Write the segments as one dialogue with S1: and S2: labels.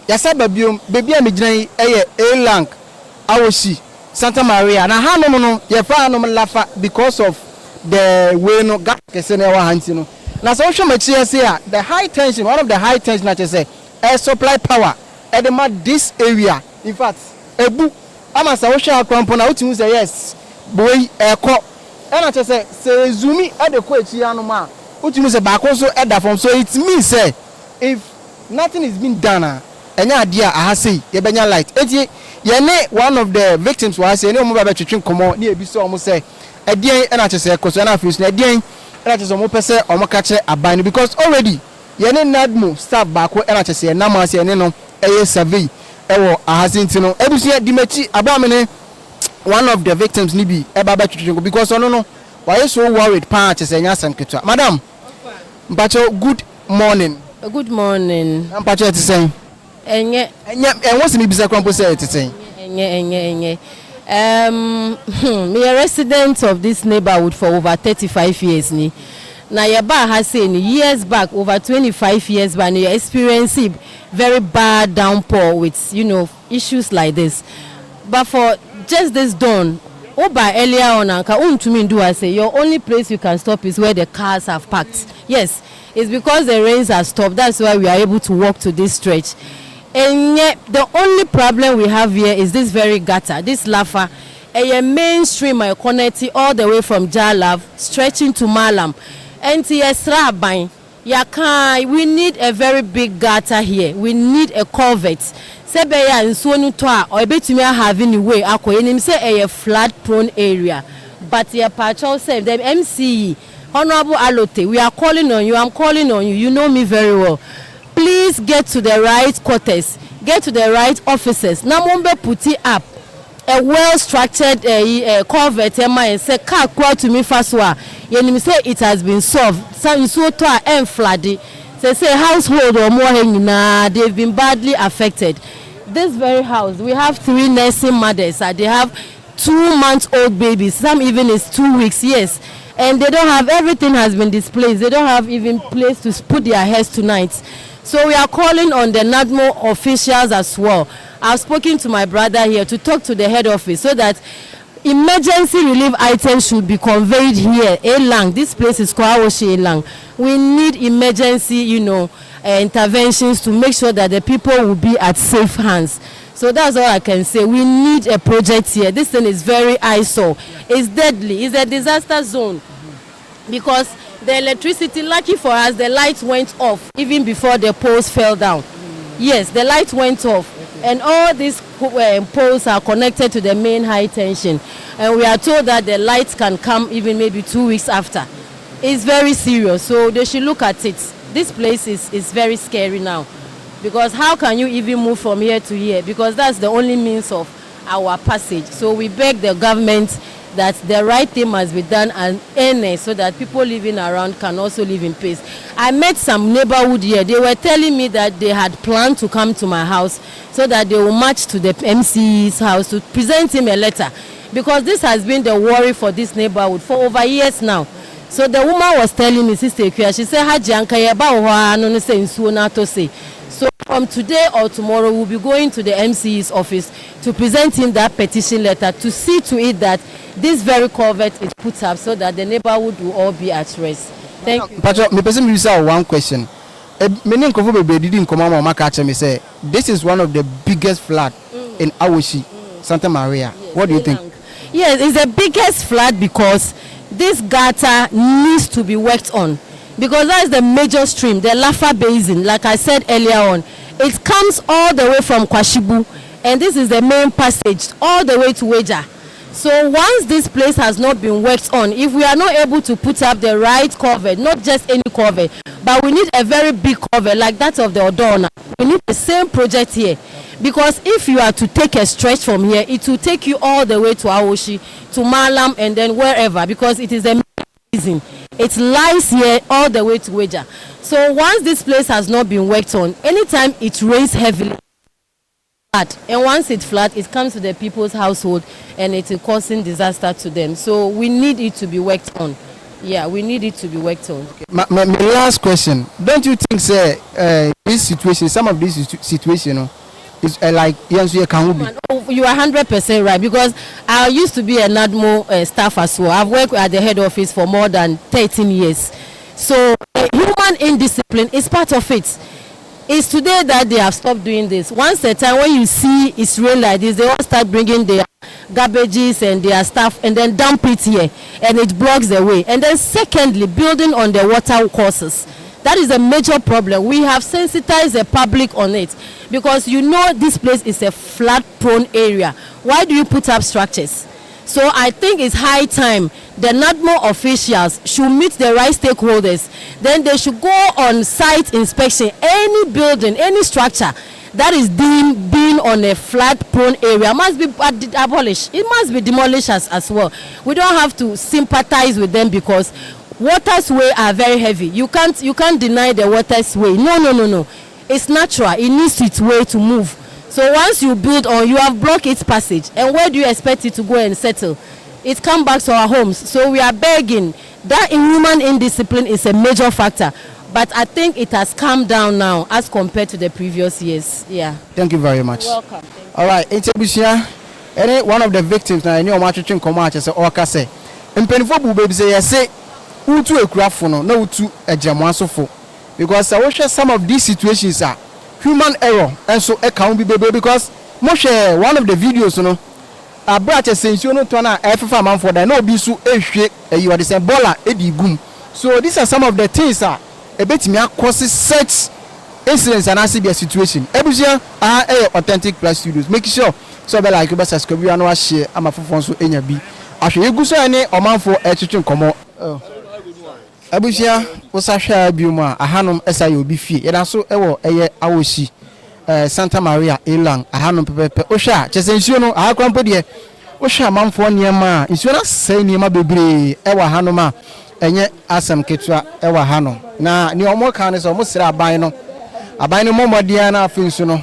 S1: Yasa baby a midnight a lang awoshi Santa Maria na ha no ye fa no lafa because of the way no gas kese na wa hanti no na so hwe machi say the high tension, one of the high tension na say air supply power at the this area. In fact ebu ama sa hwe akwampo na utimu say yes boy eko and I say zoomi at the kwachi anu ma utimu say back also at that form. So it means say if nothing is being done enya adia aha say ye benya light eti ye ne one of the victims was say ne mo ba twetwe komo ne ebi so omo say edien na chese koso na afis na edien na chese omo pese omo ka che aban because already ye ne nadmo staff back na chese na ma say ne no eye survey ewo ahasinti no ebusu dimachi abamene one of the victims ni bi e ba twetwe because ono no why so worried pa chese nya sanketwa madam mpacho good morning.
S2: Good morning.
S1: Mpacho eti say
S2: enye
S1: what's me bisa kwampo say eti say
S2: enye me a resident of this neighborhood for over 35 years ni na yeba has say years back over 25 years back you experiencing very bad downpour with issues like this, but for just this dawn by earlier on anka untumi do I say your only place you can stop is where the cars have parked. Yes, it's because the rains have stopped, that's why we are able to walk to this stretch. And yet, the only problem we have here is this very gutter, this lava, a mainstream connecting all the way from Jalav, stretching to Malam. And we need a very big gutter here. We need a culvert. Sebeya and Sonu Toa, or between having a way, say a flood prone area. But your patrol said, the MCE, Honorable Alote, we are calling on you, I'm calling on you, you know me very well. Please get to the right quarters, get to the right offices. Namombe puti up a well-structured culvert and say car quote to me faswa. Yenim say it has been solved. Some so to and flooded. Say household or more they've been badly affected. This very house, we have 3 nursing mothers. They have 2-month-old babies. Some even is 2 weeks. Yes. And they don't have, everything has been displaced. They don't have even place to put their heads tonight. So we are calling on the NADMO officials as well. I've spoken to my brother here to talk to the head office so that emergency relief items should be conveyed here. Elang, this place is Kwawoshi Elang. We need emergency, interventions to make sure that the people will be at safe hands. So that's all I can say. We need a project here. This thing is very eyesore. It's deadly. It's a disaster zone because the electricity, lucky for us, the light went off even before the poles fell down. Yes, the light went off. And all these poles are connected to the main high tension. And we are told that the lights can come even maybe 2 weeks after. It's very serious, so they should look at it. This place is very scary now. Because how can you even move from here to here? Because that's the only means of our passage. So we beg the government that the right thing must be done and earnest so that people living around can also live in peace. I met some neighborhood here. They were telling me that they had planned to come to my house so that they will march to the MC's house to present him a letter. Because this has been the worry for this neighborhood for over years now. So the woman was telling me, Sister Ikuya, she said, so from today or tomorrow, we'll be going to the MC's office to present him that petition letter to see to it that this very culvert is put up so that the neighborhood will all be at rest. Thank you.
S1: Patrick, me person use one question. Many didn't come on my catch me say this is one of the biggest flood in Awoshi, Santa Maria. Yes, what do you think?
S2: Yes, it's the biggest flood because this gutter needs to be worked on. Because that is the major stream, the Lafa Basin, like I said earlier on. It comes all the way from Kwashibu, and this is the main passage all the way to Weja. So once this place has not been worked on, if we are not able to put up the right culvert, not just any culvert, but we need a very big culvert like that of the Odona. We need the same project here. Because if you are to take a stretch from here, it will take you all the way to Awoshi, to Malam, and then wherever, because it is the main basin. It lies here all the way to Weja. So once this place has not been worked on, anytime it rains heavily, and once it's flat, it comes to the people's household and it is causing disaster to them. So we need it to be worked on. yeah, we need it to be worked on.
S1: Okay. My last question, don't you think say this situation, some of this situation, you know, is like yes, you can be.
S2: You are 100% right, because I used to be a NADMO staff as well. I've worked at the head office for more than 13 years. So human indiscipline is part of it. It's today that they have stopped doing this. Once a time when you see it's real like this, they all start bringing their garbages and their stuff and then dump it here, and it blocks the way. And then secondly, building on the water courses. That is a major problem. We have sensitized the public on it, because you know this place is a flood prone area. Why do you put up structures? So I think it's high time the NADMO officials should meet the right stakeholders. Then they should go on site inspection. Any building, any structure that is being on a flood prone area must be abolished. It must be demolished as well. We don't have to sympathize with them, because water's way are very heavy. You can't deny the water's way. No. It's natural. It needs its way to move. So once you build on, you have blocked its passage. And where do you expect it to go and settle? It comes back to our homes. So we are begging. That inhuman indiscipline is a major factor. But I think it has calmed down now as compared to the previous years. Yeah.
S1: Thank you very much.
S2: Welcome.
S1: All right. Any one of the victims now, any watching command say or say. Mpenifo bu baby say yes, utu ekurafo no na utu ejamwasofo, because I wish some of these situations are human error and so account be baby, because mo share one of the videos no abrache sensio no to na efa man for that no be so ehwe you are the same baller edi gum. So these are some of the things a betimi cause such incidents and as be situation. Ebusia authentic plus studios, make sure so be like you subscribe you and share amafofo so enya bi ahwe eguso ene omanfo etwetwe komo. Abusia usahwa biuma ahanom esaye obi fie yeda so ewo eye awoshi Santa Maria Elang ahanom pepepe ohwa chesensuo no ahakrampo de ohwa manfo niema nsuo na sei niema bebre ewo ahanom a enye asem ketua ewo ahanom na ni omo kan so omo sira aban no momodia na afinsu no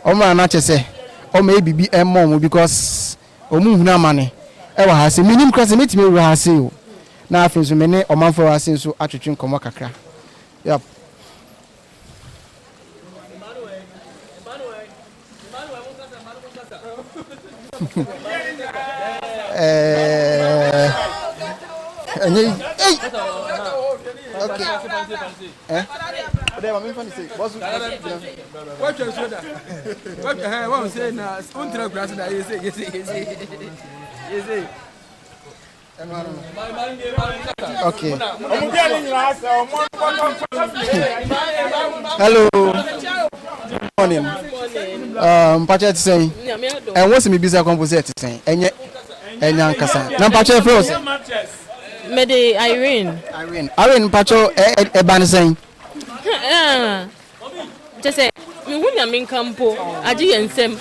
S1: omo na chese omo ebibi emmom, because omu hunu amane ewo ha se minim krase metime wu ha se o na afinsu mene omanfo wa se so atwetwe nkomo kakra. Yep. Okay. But I'm going to say, what's what you should what I want to say now, untra grass that you say. Okay. Hello. Good morning. Pacha saying, and what's me busy composite saying, and yet, and young Casa. Now, Pacha first.
S2: Mede Irene
S1: Pacho e ban saying.
S2: Just say, me when you mean campo, aji ensem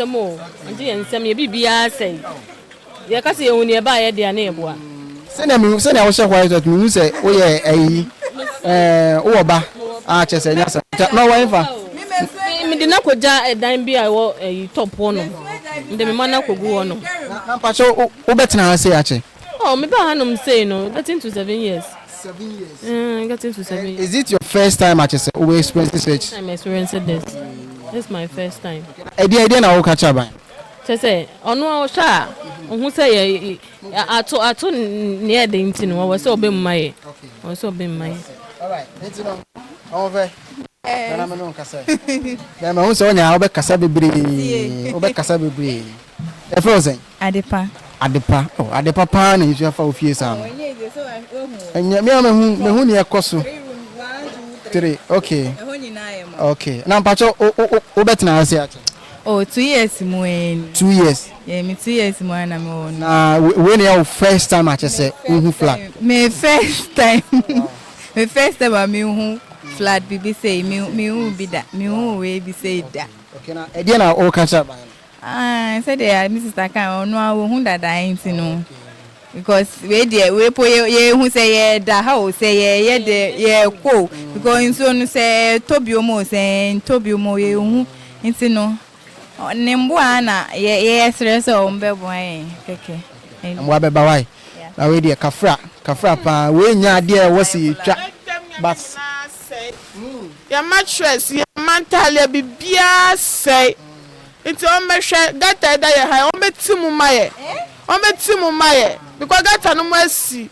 S2: mo, aji ensem ye bibia say. Ya kasi ye uni eba ye dia na eboa.
S1: Send I was sure why that me say o ye o oba a chese nyasa. No why fa.
S2: Me di na koja edan bi a wo top one. Nde me mana kogu wo no.
S1: Na Pacho o betina say ache.
S2: Oh, me ba hanum say no, getting to 7 years.
S1: 7 years.
S2: Getting to 7 years.
S1: Is it your first time at chese o experience this?
S2: I'm experiencing this. This is my first time.
S1: Idea na o catch ban.
S2: Chese onu o sha ohun say ato near the ntin no we say obemmaye. Okay. We say obemmaye.
S1: All right. Ntin no. Over. Na me no kasa. Na me hu say onya obe kasa bebre. Obe kasa bebre. E frozen. Adepa. Oh, Adepa pa na isu afa ofie sam. Enya me hu ne ekoso. 3. Okay. Okay. Na mpacho o betina ase ache.
S3: Oh, 2 years more.
S1: 2 years.
S3: Yeah, me 2 years more na me won.
S1: Na when your first time ache say hu flat.
S3: Me first time. Me first time me hu flat bibi say me hu bi da. Me hu we bi say da.
S1: Okay na e dia na o catch up.
S3: Said there Mrs. Takan no hu da ain't no. Because we there we po ye hu say ye da how say ye de ko because so no say tobiomo say tobiomo ye hu nti no nembo ana ye stress o mbebo ai keke
S1: mwa beba wai na we dey kafra pa we nya de wo se twa but
S4: ya mattress ya mental bibia say nti o mehwe gata da ya ha o metimu maye because gata no mo asi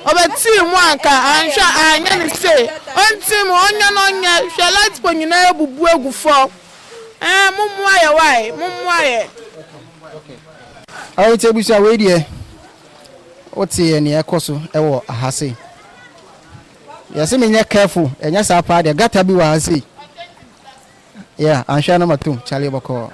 S4: o betimu anka anhwa anya ne say ontimu onya no nya hwe light po nyina ebubu egufo mumu aye why mumu aye
S1: ayi tebusa we dey otie ne ekoso ewo ahase yesi me nya careful enya sa pa de gata bi wa ahase yeah anhwa na matum chale boko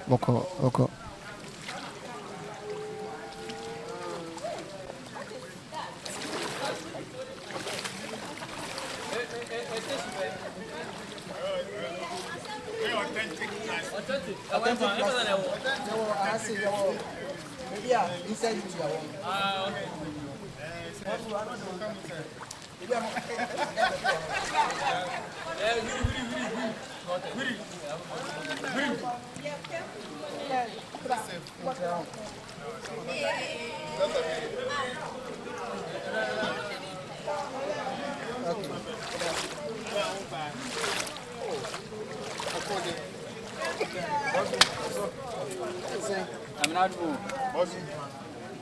S5: I'm not moving.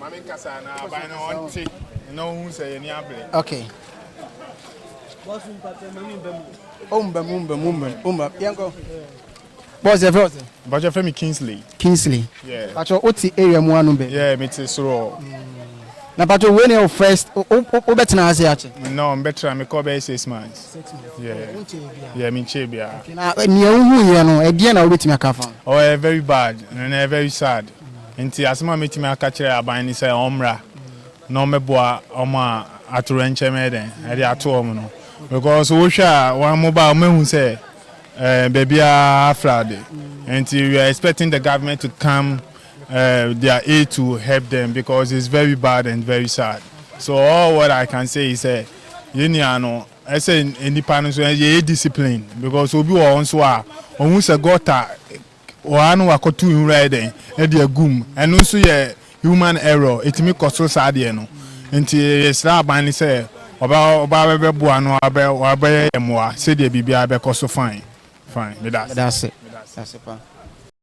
S5: Mami kasa na ba na onti no hu say ni able.
S1: okay boss umba yango boss ever
S5: But your friend Kingsley. Yeah.
S1: Pacho oti area mu anu be.
S5: Yeah, me too so.
S1: Na pacho when you first o betina ase ache.
S5: No, I'm better me call be 6 months. 6 months. Yeah. Yeah, me chebia.
S1: Na ni ehun ye no e die na obetimi aka fa.
S5: Oh, very bad and very sad. Nti asema metimi aka kire aban ni say omra. No meboa oma atorenche me den. E dey ato om no. Because wo hwa one mobile mehu say baby Friday. And we are expecting the government to come their aid to help them because it's very bad and very sad. So all what I can say is I say independence is discipline because we be on so on se gota one wa kotu in riding and the gum and also human error it me cause so sad no nti yesra ban say oba be buano abe mo say the bibia be cause so fine that's it.
S1: That's it.